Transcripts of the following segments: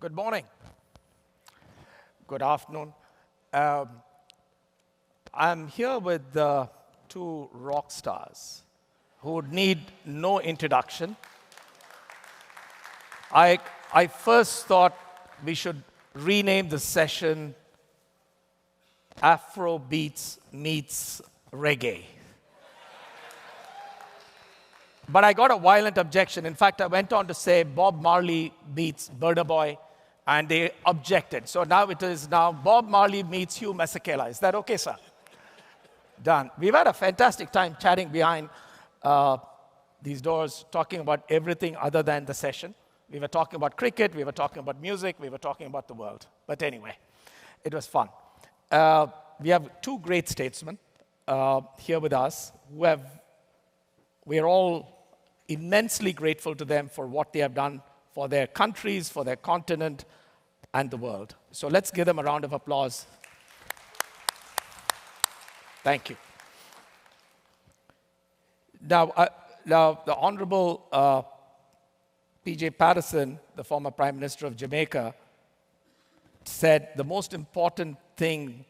Good morning. Good afternoon. I'm here with two rock stars who would need no introduction. I first thought we should rename the session Afro Beats Meets Reggae. But I got a violent objection. In fact, I went on to say Bob Marley meets Burna Boy, and they objected. So now it is Bob Marley meets Hugh Masekela. Is that okay, sir? Done. We've had a fantastic time chatting behind these doors, talking about everything other than the session. We were talking about cricket, we were talking about music, we were talking about the world. But anyway, it was fun. We have two great statesmen here with us we are all immensely grateful to them for what they have done for their countries, for their continent, and the world. So let's give them a round of applause. Thank you. Now the Honorable P.J. Patterson, the former Prime Minister of Jamaica, said the most important thing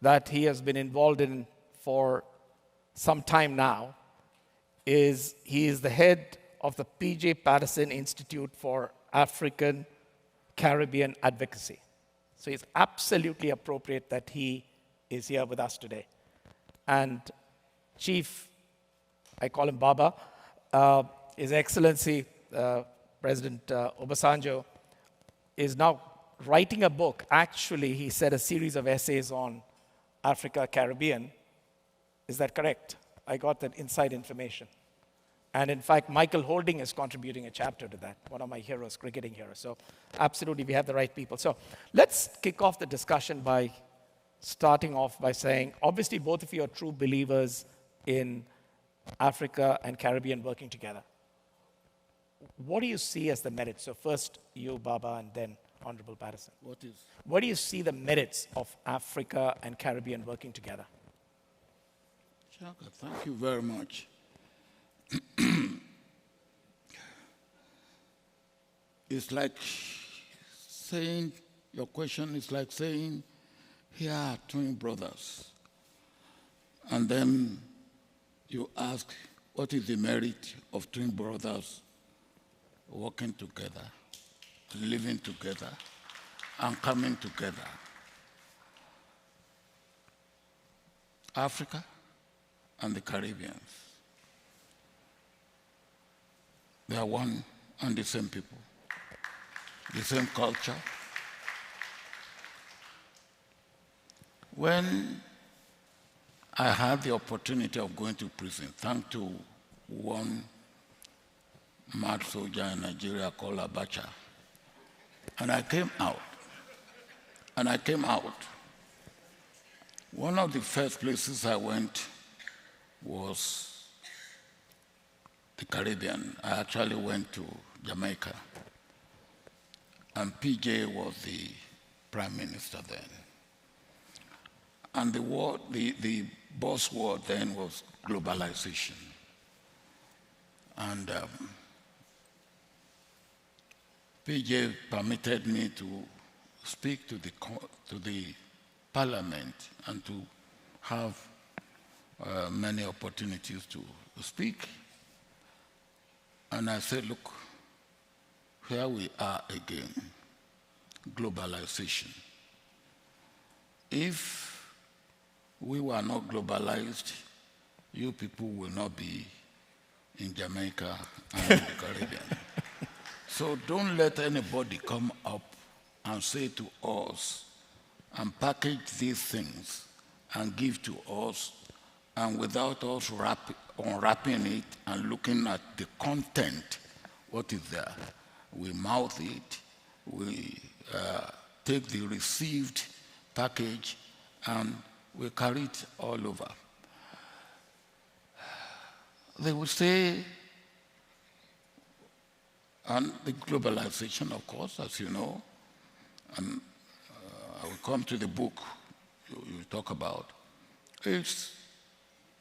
that he has been involved in for some time now is he is the head of the P.J. Patterson Institute for African Caribbean Advocacy. So it's absolutely appropriate that he is here with us today. And Chief, I call him Baba, His Excellency President Obasanjo is now writing a book. Actually, he said a series of essays on Africa, Caribbean. Is that correct? I got that inside information. And in fact, Michael Holding is contributing a chapter to that, one of my heroes, cricketing heroes. So absolutely, we have the right people. So let's kick off the discussion by starting off by saying, obviously, both of you are true believers in Africa and Caribbean working together. What do you see as the merits? So first, you, Baba, and then Honorable Patterson. What do you see the merits of Africa and Caribbean working together? Shaka, thank you very much. It's like saying, your question is like saying, here are twin brothers. And then you ask, what is the merit of twin brothers working together, living together, and coming together? Africa and the Caribbeans. They are one and the same people, the same culture. When I had the opportunity of going to prison, thanks to one mad soldier in Nigeria called Abacha, and I came out, one of the first places I went was the Caribbean. I actually went to Jamaica, and PJ was the Prime Minister then. And the buzzword then was globalization. And PJ permitted me to speak to the Parliament and to have many opportunities to speak. And I said, look, here we are again, globalization. If we were not globalized, you people will not be in Jamaica and the Caribbean. So don't let anybody come up and say to us and package these things and give to us, and without us unwrapping it and looking at the content, what is there. We mouth it, we take the received package, and we carry it all over. They would say, and the globalization, of course, as you know, and I will come to the book you talk about,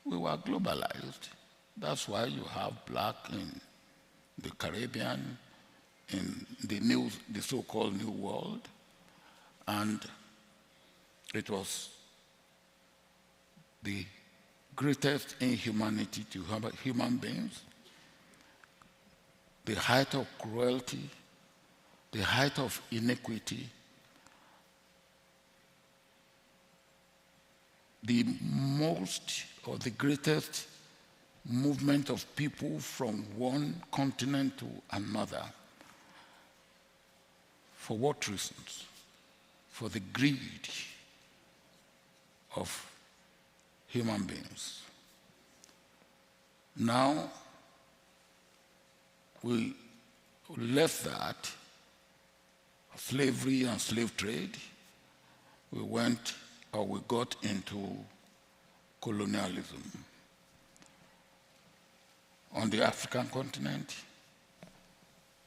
we were globalized. That's why you have black in the Caribbean, in the so-called New World, and it was the greatest inhumanity to human beings, the height of cruelty, the height of iniquity, the most or the greatest movement of people from one continent to another. For what reasons? For the greed of human beings. Now, we left that, slavery and slave trade. We got into colonialism on the African continent,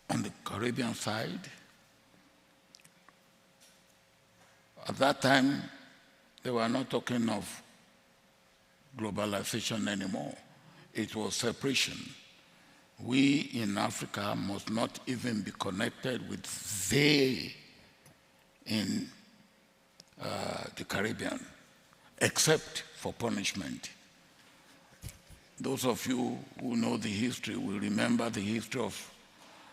on the Caribbean side. At that time, they were not talking of globalization anymore. It was separation. We in Africa must not even be connected with they in the Caribbean, except for punishment. Those of you who know the history will remember the history of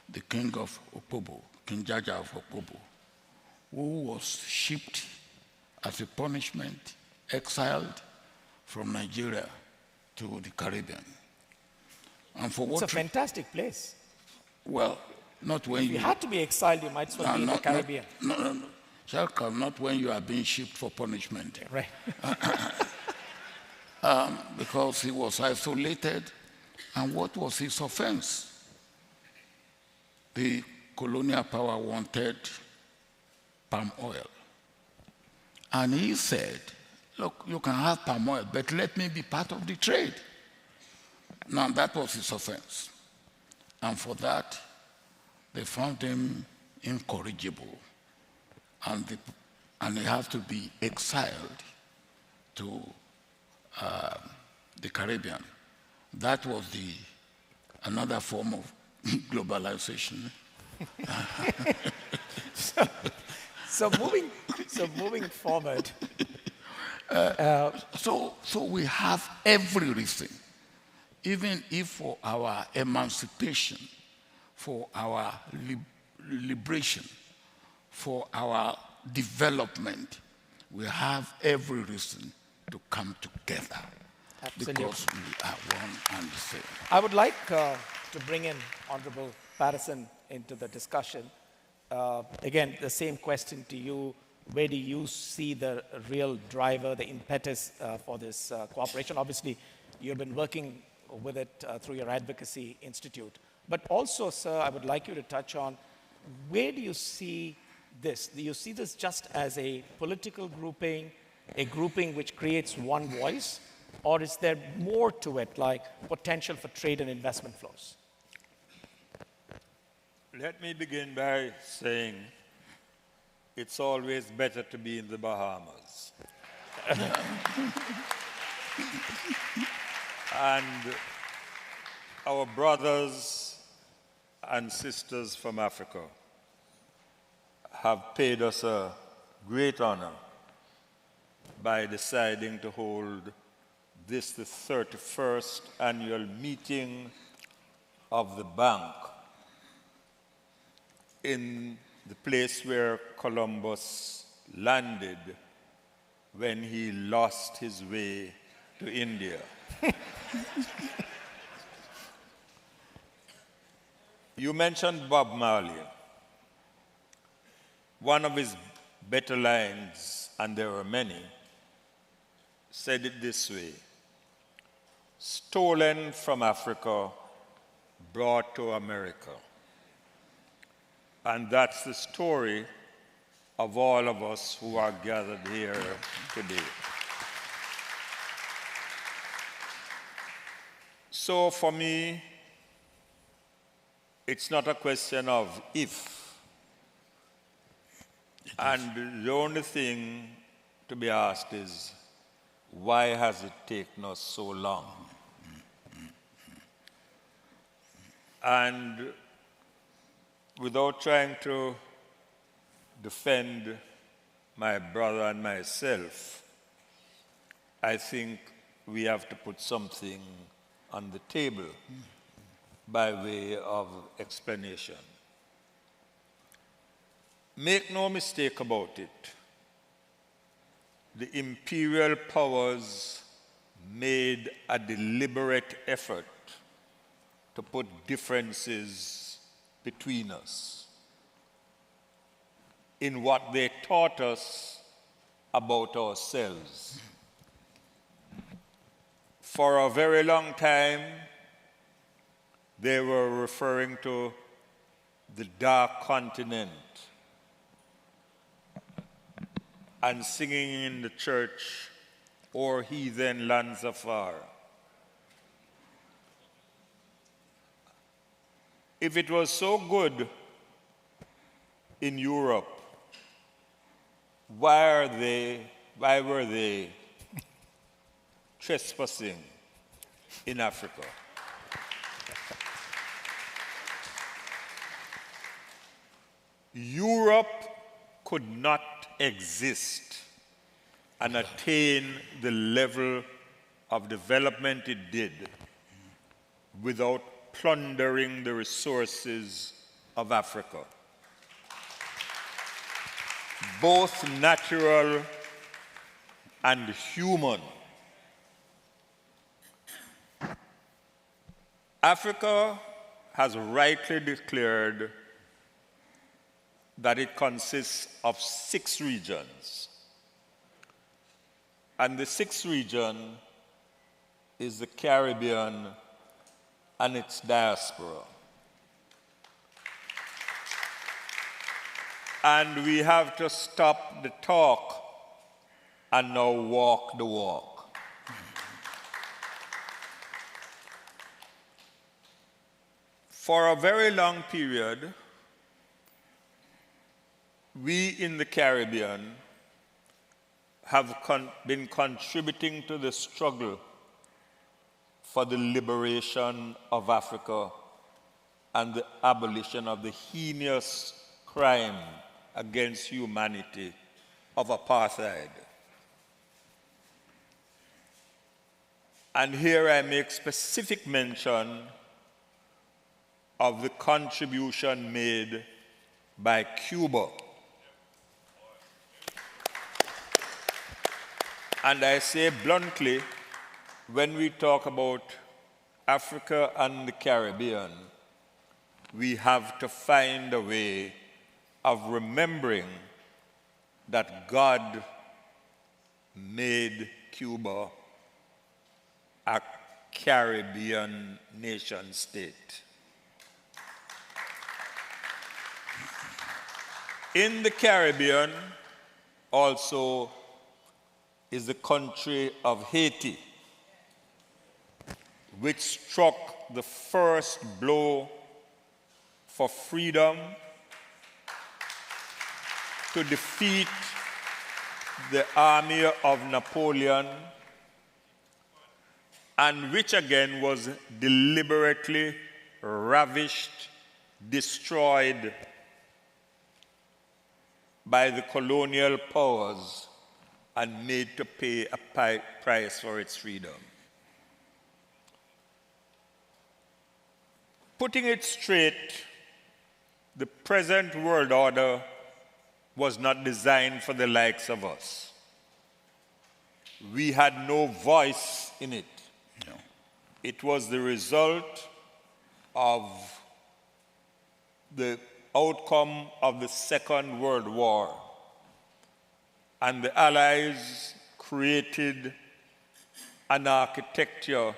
the king of Opobo, King Jaja of Opobo, who was shipped as a punishment, exiled from Nigeria to the Caribbean. And for what? It's a fantastic place. Well, not when if you had to be exiled, you might as well be in the Caribbean. No. Shalka, not when you are being shipped for punishment. Right. Because he was isolated. And what was his offense? The colonial power wanted palm oil. And he said, look, you can have palm oil, but let me be part of the trade. Now, that was his offense. And for that, they found him incorrigible. And he had to be exiled to the Caribbean. That was another form of globalization. So moving forward. So we have every reason, even if for our emancipation, for our liberation, for our development, we have every reason to come together. Absolutely. Because we are one and the same. I would like to bring in Honorable Patterson into the discussion. Again, the same question to you. Where do you see the real driver, the impetus for this cooperation? Obviously, you've been working with it through your advocacy institute. But also, sir, I would like you to touch on where do you see this? Do you see this just as a political grouping, a grouping which creates one voice? Or is there more to it, like potential for trade and investment flows? Let me begin by saying it's always better to be in the Bahamas. And our brothers and sisters from Africa have paid us a great honor by deciding to hold this, the 31st annual meeting of the bank, in the place where Columbus landed when he lost his way to India. You mentioned Bob Marley. One of his better lines, and there are many, said it this way: stolen from Africa, brought to America. And that's the story of all of us who are gathered here today. So for me, it's not a question of if. And the only thing to be asked is, why has it taken us so long? And without trying to defend my brother and myself, I think we have to put something on the table by way of explanation. Make no mistake about it. The imperial powers made a deliberate effort to put differences between us in what they taught us about ourselves. For a very long time, they were referring to the dark continent and singing in the church, "O'er heathen lands afar." If it was so good in Europe, why were they trespassing in Africa? Europe could not exist and attain the level of development it did without plundering the resources of Africa, both natural and human. Africa has rightly declared that it consists of 6 regions. And the 6th region is the Caribbean and its diaspora. And we have to stop the talk and now walk the walk. For a very long period, we in the Caribbean have been contributing to the struggle for the liberation of Africa and the abolition of the heinous crime against humanity of apartheid. And here I make specific mention of the contribution made by Cuba. And I say bluntly, when we talk about Africa and the Caribbean, we have to find a way of remembering that God made Cuba a Caribbean nation state. In the Caribbean also is the country of Haiti, which struck the first blow for freedom to defeat the army of Napoleon, and which again was deliberately ravished, destroyed by the colonial powers and made to pay a price for its freedom. Putting it straight, the present world order was not designed for the likes of us. We had no voice in it. No. It was the result of the outcome of the Second World War. And the Allies created an architecture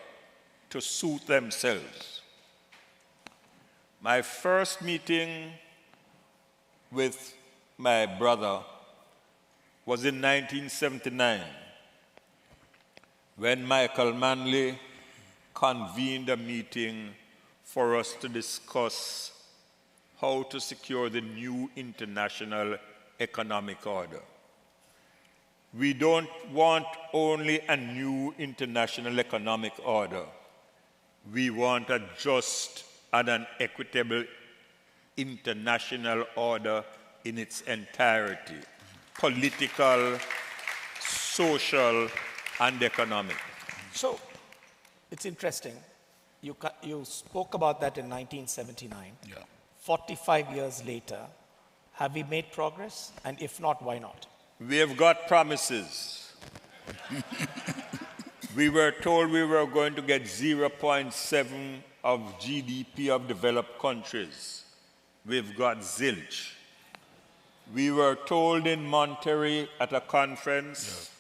to suit themselves. My first meeting with my brother was in 1979, when Michael Manley convened a meeting for us to discuss how to secure the new international economic order. We don't want only a new international economic order. We want a just and an equitable international order in its entirety, political, social, and economic. So it's interesting. You spoke about that in 1979. Yeah. 45 years later, have we made progress? And if not, why not? We have got promises. We were told we were going to get 0.7 of GDP of developed countries. We've got zilch. We were told in Monterey at a conference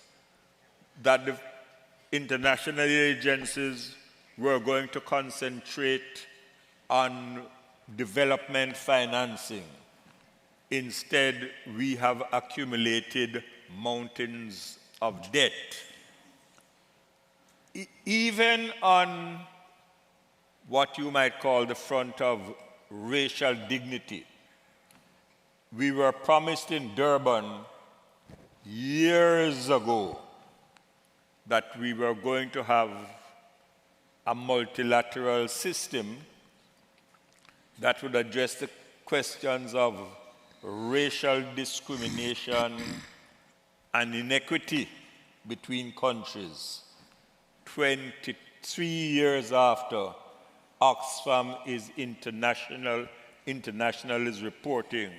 that the international agencies were going to concentrate on development financing. Instead, we have accumulated mountains of debt. Even on what you might call the front of racial dignity, we were promised in Durban years ago that we were going to have a multilateral system that would address the questions of racial discrimination and inequity between countries. 23 years after, Oxfam is international is reporting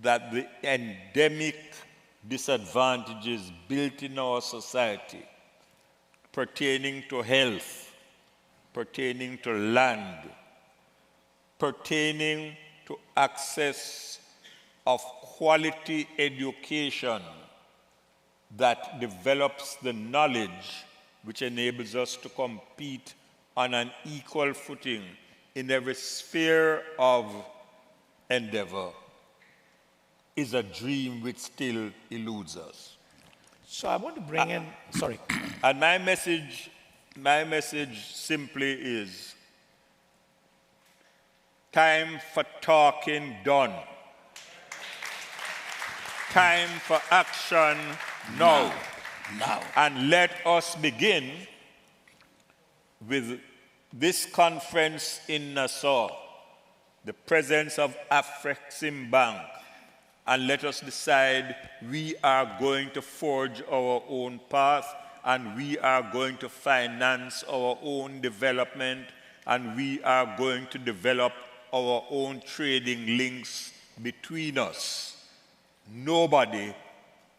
that the endemic disadvantages built in our society pertaining to health, pertaining to land, pertaining to access of quality education that develops the knowledge which enables us to compete on an equal footing in every sphere of endeavor, is a dream which still eludes us. So I want to bring in, sorry. And my message simply is, time for talking done. Time for action now. Now. And let us begin with this conference in Nassau, the presence of AFREXIMBANK, and let us decide we are going to forge our own path, and we are going to finance our own development, and we are going to develop our own trading links between us. Nobody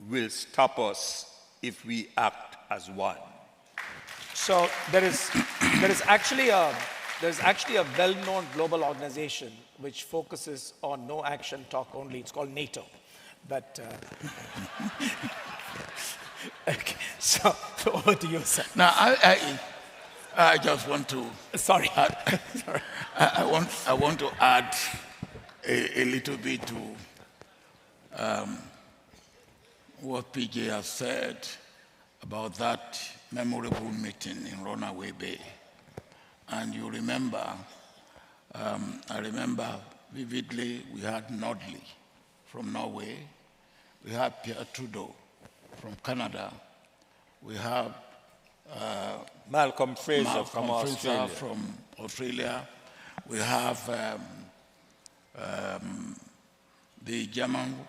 will stop us if we act as one. So there is actually a well-known global organization which focuses on no action, talk only. It's called NATO. But okay, so over to you, sir. Now, I just want to. Sorry. Sorry. I want to add a little bit to what PJ has said about that memorable meeting in Runaway Bay. And you remember, I remember vividly, we had Nordley from Norway, we had Pierre Trudeau from Canada, we have Malcolm Fraser from Australia, we have the German,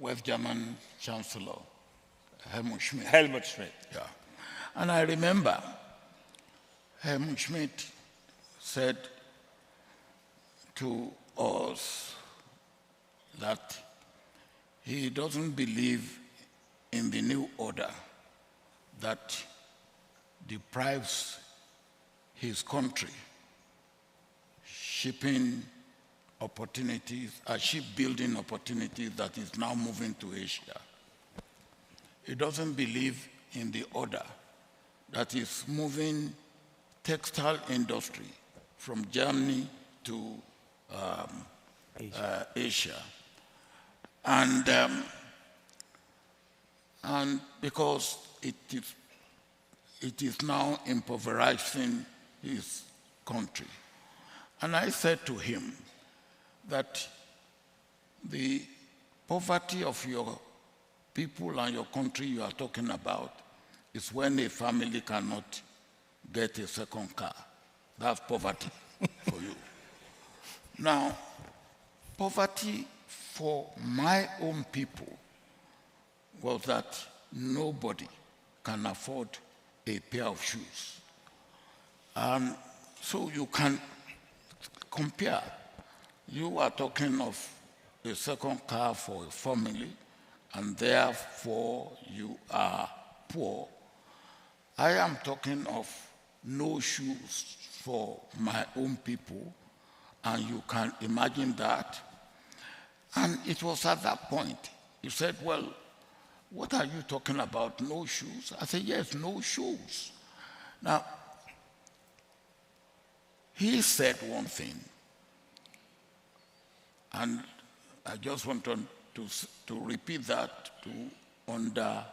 West German Chancellor, Helmut Schmidt. Yeah. And I remember Helmut Schmidt said to us that he doesn't believe in the new order that deprives his country shipbuilding opportunities that is now moving to Asia. He doesn't believe in the order that is moving textile industry from Germany to Asia. And because it is now impoverishing his country. And I said to him that the poverty of your people and your country you are talking about is when a family cannot get a second car. That's poverty for you. Now, poverty for my own people was that nobody can afford a pair of shoes. And so you can compare. You are talking of a second car for a family, and therefore you are poor. I am talking of no shoes for my own people, and you can imagine that. And it was at that point, he said, well, what are you talking about, no shoes? I said, yes, no shoes. Now, he said one thing, and I just want to repeat that, to underline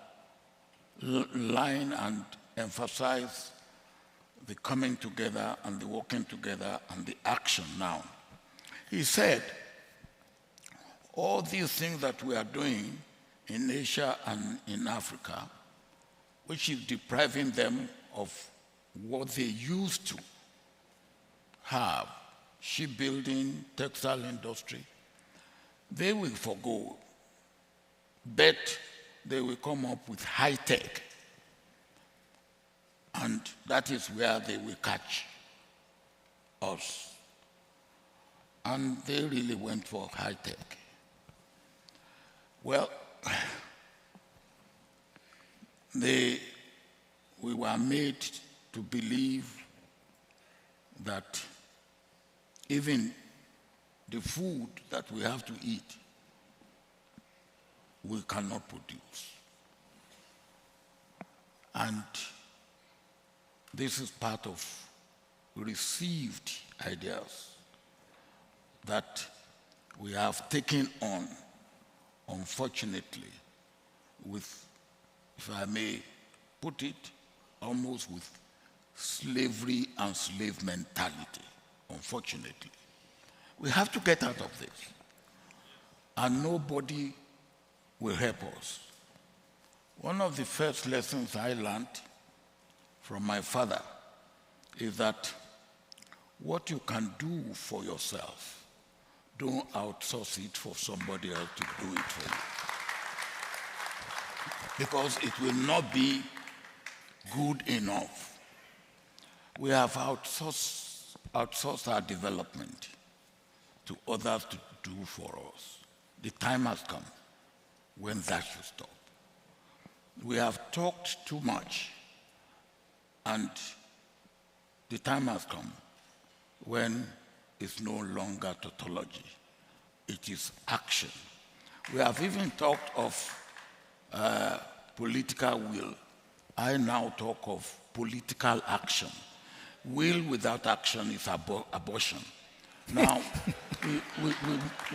and emphasize the coming together and the working together and the action now. He said, all these things that we are doing in Asia and in Africa, which is depriving them of what they used to have, shipbuilding, textile industry, they will forgo, but they will come up with high tech. And that is where they will catch us. And they really went for high tech. Well, we were made to believe that even the food that we have to eat, we cannot produce. And this is part of received ideas that we have taken on, unfortunately, with, if I may put it, almost with slavery and slave mentality, unfortunately. We have to get out of this. And nobody will help us. One of the first lessons I learned from my father is that what you can do for yourself, don't outsource it for somebody else to do it for you. Because it will not be good enough. We have outsourced our development to others to do for us. The time has come when that should stop. We have talked too much, and the time has come when it's no longer tautology, it is action. We have even talked of political will. I now talk of political action. Will without action is abortion. Now,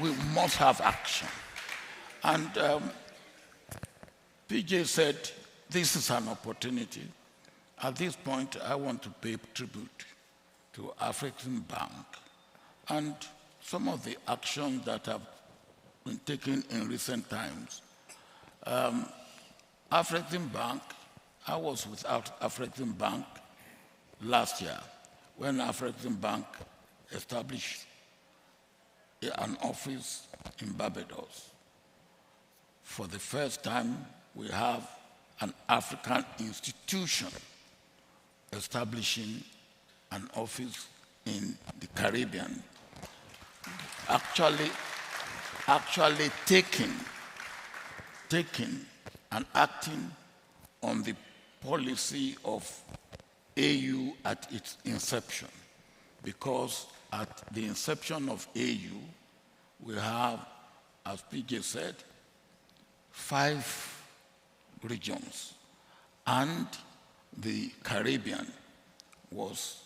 we must have action. And PJ said, this is an opportunity. At this point, I want to pay tribute to AFREXIMBANK and some of the actions that have been taken in recent times. AFREXIMBANK, I was with AFREXIMBANK last year when AFREXIMBANK established an office in Barbados. For the first time, we have an African institution establishing an office in the Caribbean, actually taking and acting on the policy of AU at its inception. Because at the inception of AU, we have, as PJ said, 5 regions, and the Caribbean was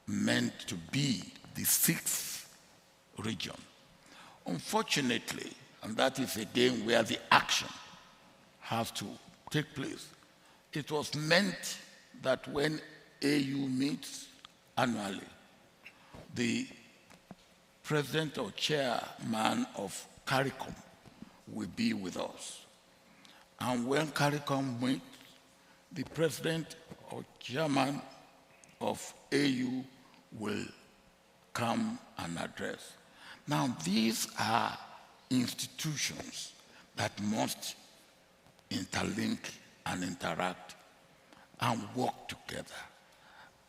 meant to be the 6th region. Unfortunately, and that is again where the action has to take place, it was meant that when AU meets annually, the president or chairman of CARICOM will be with us. And when CARICOM meets, the president or chairman of AU will come and address. Now, these are institutions that must interlink and interact and work together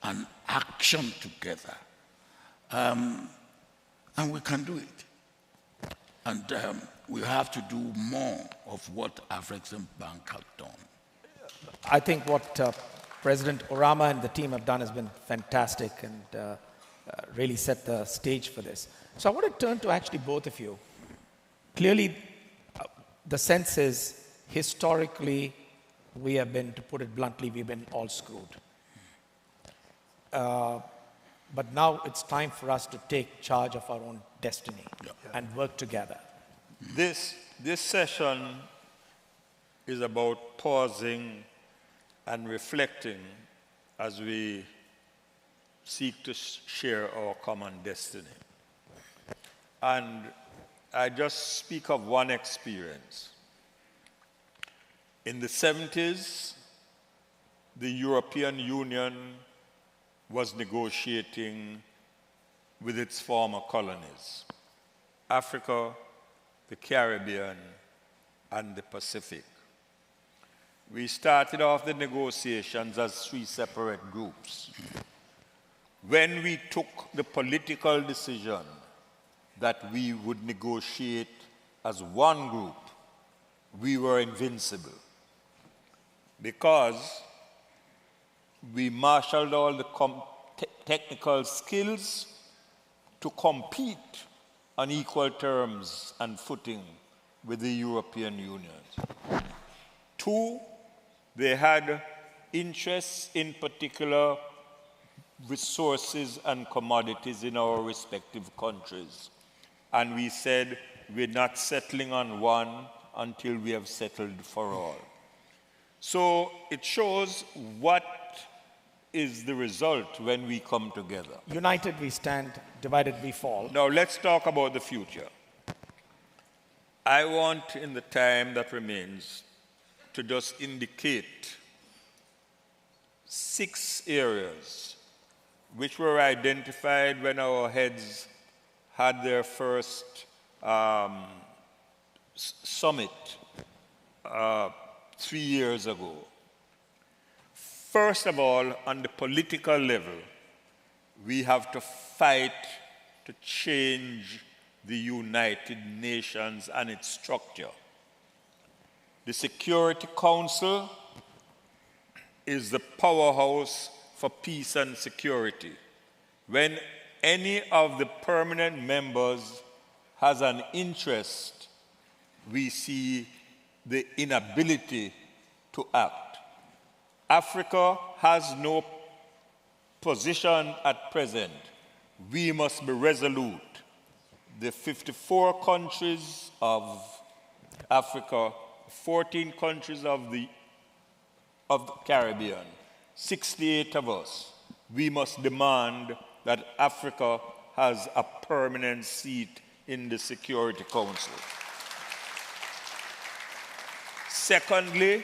and action together. And we can do it. And we have to do more of what AFREXIMBANK has done. I think what President Orama and the team have done has been fantastic and really set the stage for this. So I want to turn to actually both of you. Clearly, the sense is historically we have been, to put it bluntly, we've been all screwed. But now it's time for us to take charge of our own destiny and work together. This session is about pausing and reflecting as we seek to share our common destiny. And I just speak of one experience. In the 70s, the European Union was negotiating with its former colonies, Africa, the Caribbean, and the Pacific. We started off the negotiations as 3 separate groups. When we took the political decision that we would negotiate as one group, we were invincible because we marshaled all the technical skills to compete on equal terms and footing with the European Union. 2, they had interests in particular resources and commodities in our respective countries. And we said, we're not settling on one until we have settled for all. So it shows what is the result when we come together. United we stand, divided we fall. Now let's talk about the future. I want, in the time that remains, to just indicate 6 areas which were identified when our heads had their first summit 3 years ago. First of all, on the political level, we have to fight to change the United Nations and its structure. The Security Council is the powerhouse for peace and security. When any of the permanent members has an interest, we see the inability to act. Africa has no position at present. We must be resolute. The 54 countries of Africa, 14 countries of the Caribbean, 68 of us, we must demand that Africa has a permanent seat in the Security Council. Secondly,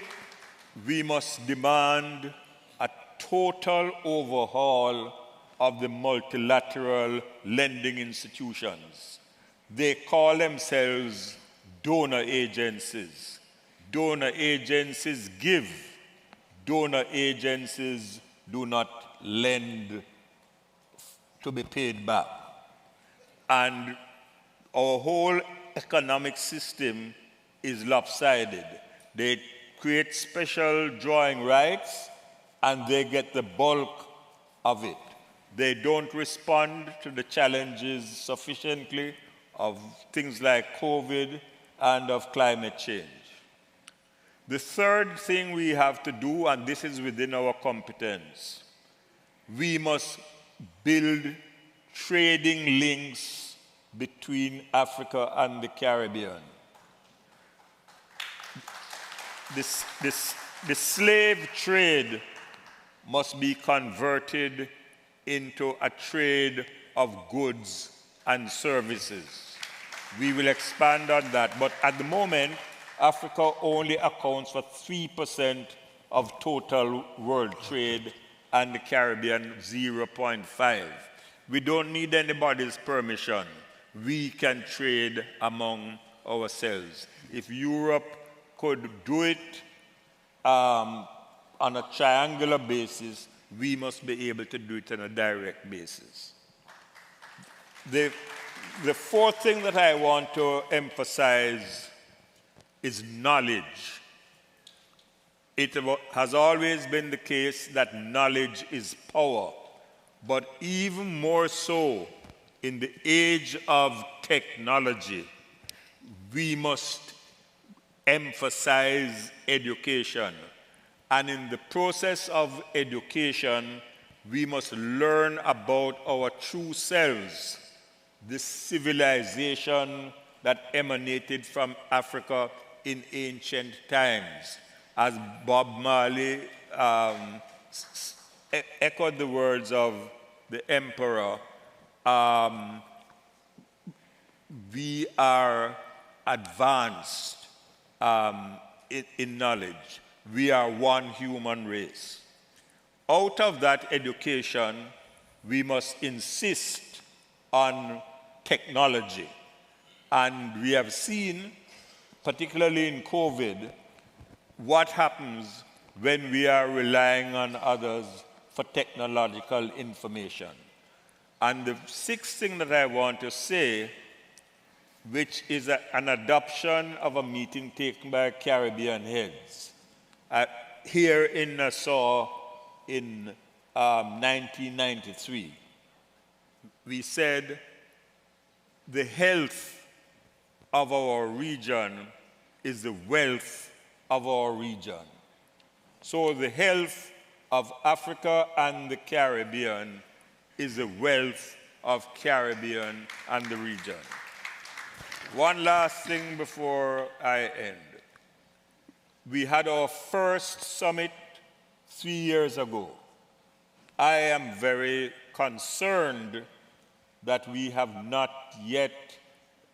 we must demand a total overhaul of the multilateral lending institutions. They call themselves donor agencies. Donor agencies give. Donor agencies do not lend to be paid back. And our whole economic system is lopsided. They create special drawing rights and they get the bulk of it. They don't respond to the challenges sufficiently of things like COVID and of climate change. The third thing we have to do, and this is within our competence, we must build trading links between Africa and the Caribbean. The slave trade must be converted into a trade of goods and services. We will expand on that, but at the moment, Africa only accounts for 3% of total world trade and the Caribbean 0.5%. We don't need anybody's permission. We can trade among ourselves. If Europe could do it on a triangular basis, we must be able to do it on a direct basis. The fourth thing that I want to emphasize is knowledge. It has always been the case that knowledge is power, but even more so in the age of technology, we must emphasize education. And in the process of education, we must learn about our true selves, the civilization that emanated from Africa in ancient times. As Bob Marley echoed the words of the emperor, we are advanced in knowledge. We are one human race. Out of that education, we must insist on technology. And we have seen, particularly in COVID, what happens when we are relying on others for technological information. And the sixth thing that I want to say, which is an adoption of a meeting taken by Caribbean heads here in Nassau in 1993. We said the health of our region is the wealth of our region. So the health of Africa and the Caribbean is the wealth of Caribbean and the region. One last thing before I end. We had our first summit 3 years ago. I am very concerned that we have not yet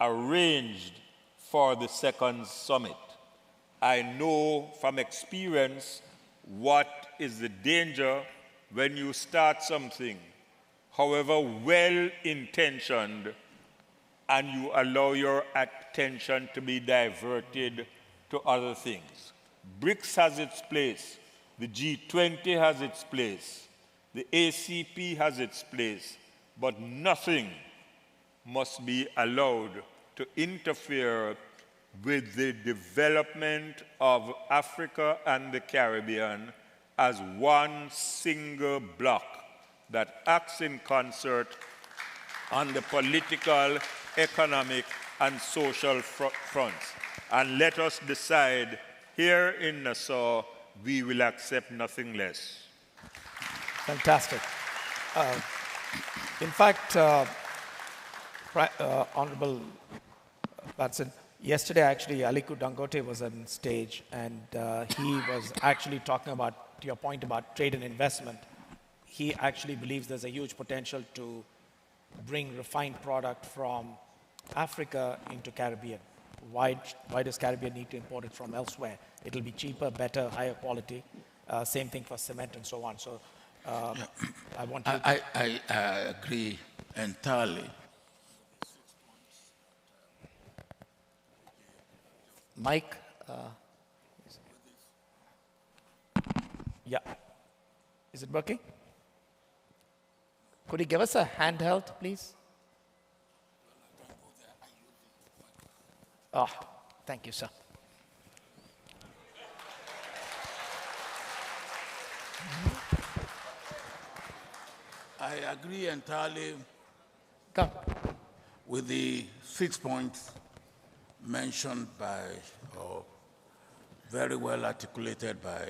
arranged for the second summit. I know from experience what is the danger when you start something, however well-intentioned, and you allow your attention to be diverted to other things. BRICS has its place, the G20 has its place, the ACP has its place, but nothing must be allowed to interfere with the development of Africa and the Caribbean as one single bloc that acts in concert on the political, economic, and social fronts. And let us decide here in Nassau, we will accept nothing less. Fantastic. In fact, Honorable Watson, yesterday actually Aliku Dangote was on stage and he was actually talking about, to your point about trade and investment, he actually believes there's a huge potential to bring refined product from Africa into Caribbean. Why does Caribbean need to import it from elsewhere? It'll be cheaper, better, higher quality. Same thing for cement and so on. So I want to... I agree entirely. Mike? Yeah. Is it working? Could you give us a handheld, please? Oh, thank you, sir. I agree entirely Come. with the 6 points mentioned by, or very well articulated by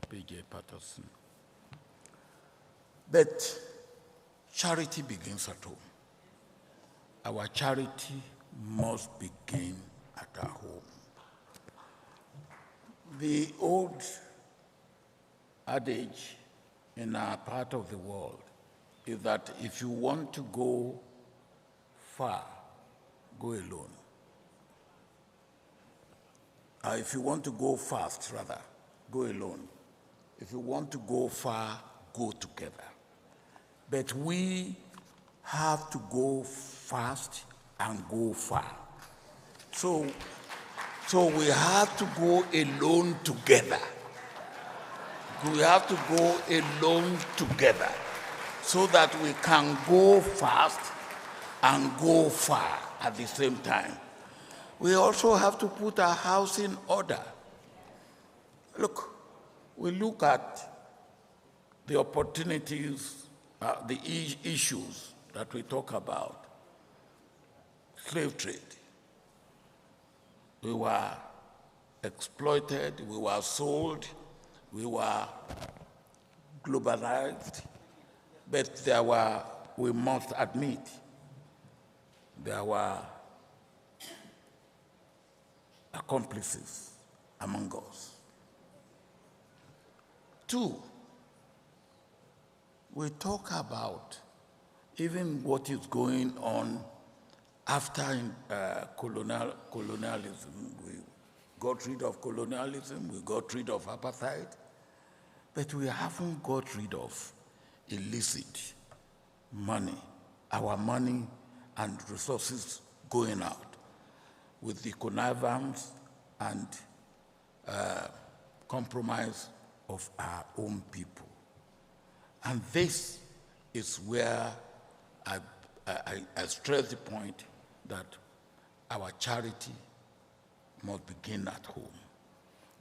P.J. Patterson. But charity begins at home. Our charity must begin at our home. The old adage in our part of the world is that if you want to go far, go alone. If you want to go fast, rather, go alone. If you want to go far, go together. But we have to go fast and go far. So we have to go alone together. We have to go alone together so that we can go fast and go far at the same time. We also have to put our house in order. Look, we look at the opportunities, the issues that we talk about. Slave trade. We were exploited, we were sold, we were globalized, but we must admit, there were accomplices among us. Two, we talk about even what is going on after colonialism. We got rid of colonialism, we got rid of apartheid, but we haven't got rid of illicit money, our money and resources going out with the connivance and compromise of our own people. And this is where I stress the point that our charity must begin at home.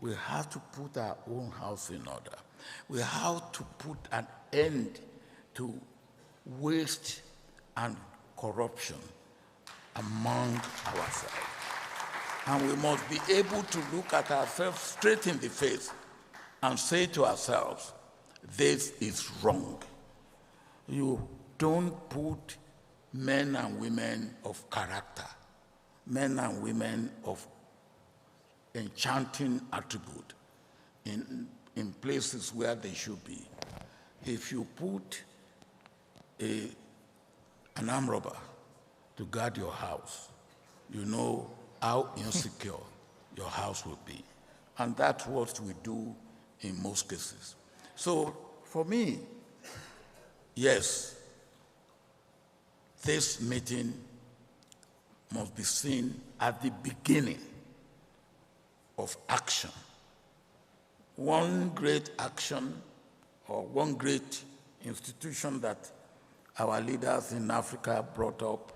We have to put our own house in order. We have to put an end to waste and corruption among ourselves. And we must be able to look at ourselves straight in the face and say to ourselves, this is wrong. You don't put men and women of character, men and women of enchanting attribute in places where they should be. If you put an armed robber to guard your house, you know how insecure your house will be. And that's what we do in most cases. So for me, yes, this meeting must be seen at the beginning of action. One great action or one great institution that our leaders in Africa brought up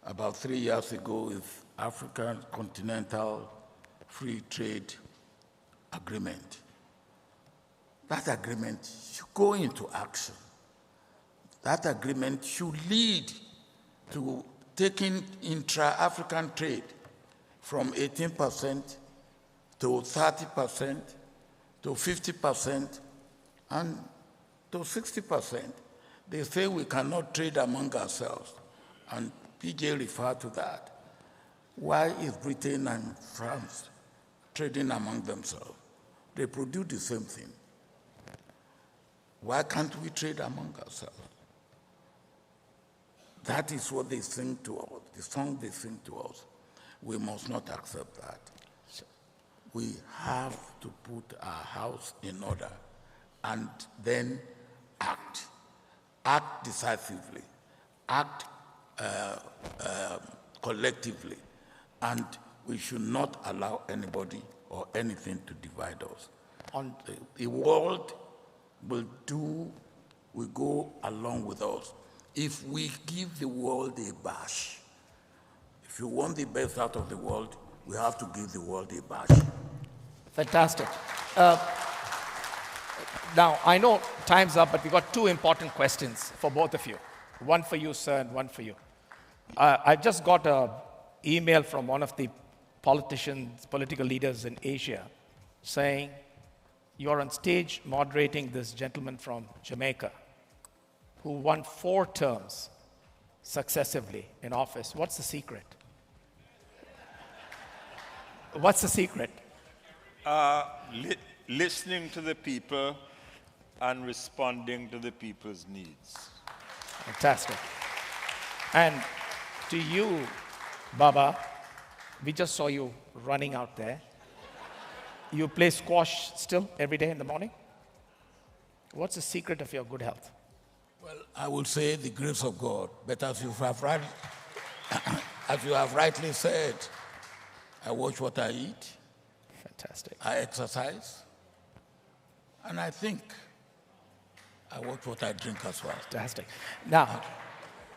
about 3 years ago is African Continental Free Trade Agreement. That agreement should go into action. That agreement should lead to taking intra-African trade from 18% to 30% to 50% and to 60%. They say we cannot trade among ourselves, and PJ referred to that. Why is Britain and France trading among themselves? They produce the same thing. Why can't we trade among ourselves? That is what they sing to us, the song they sing to us. We must not accept that. We have to put our house in order and then act. Act decisively, act collectively, and we should not allow anybody or anything to divide us. The world will go along with us if we give the world a bash. If you want the best out of the world, we have to give the world a bash. Fantastic. Now, I know time's up, but we've got two important questions for both of you. One for you, sir, and one for you. I just got an email from one of the political leaders in Asia saying, you're on stage moderating this gentleman from Jamaica who won 4 terms successively in office. What's the secret? What's the secret? Listening to the people and responding to the people's needs. Fantastic. And to you, Baba, we just saw you running out there. You play squash still every day in the morning? What's the secret of your good health? Well, I will say the grace of God, but as you have rightly said, I watch what I eat. Fantastic. I exercise, and I think I watch what I drink as well. Fantastic. Now,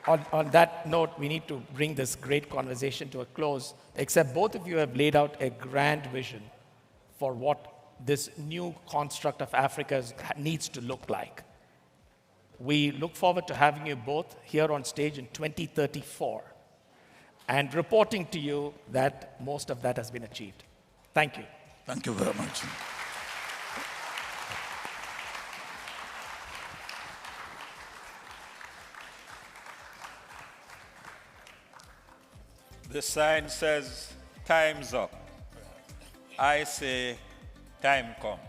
on that note, we need to bring this great conversation to a close, except both of you have laid out a grand vision for what this new construct of Africa needs to look like. We look forward to having you both here on stage in 2034 and reporting to you that most of that has been achieved. Thank you. Thank you very much. The sign says, time's up. I say, time come.